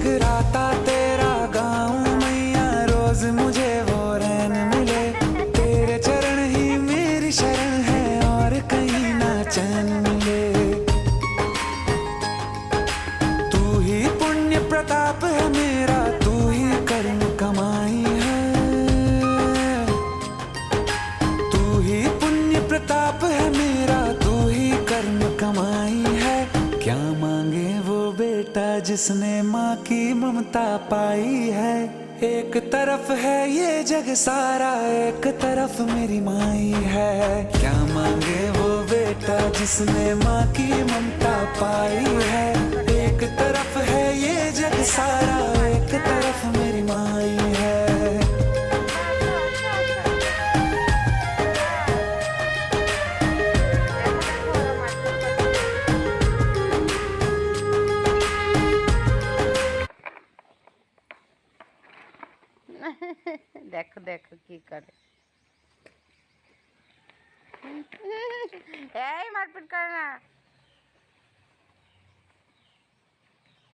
जगराता तेरा गाऊं मैया, रोज मुझे वो रैन मिले। तेरे चरण ही मेरी शरण है, और कहीं ना चैन मिले। तू ही पुण्य प्रताप है मेरा, तू ही कर्म कमाई है। तू ही पुण्य प्रताप है मेरा, तू ही कर्म कमाई है। क्या मांगे वो बेटा जिसने माँ की ममता पाई है। एक तरफ है ये जग सारा, एक तरफ मेरी माई है। क्या मांगे वो बेटा जिसने माँ की ममता पाई है। एक तरफ है ये जग सारा, एक तरफ मेरी माई है। দেখো দেখো কি করে। এই মারপিট করে না।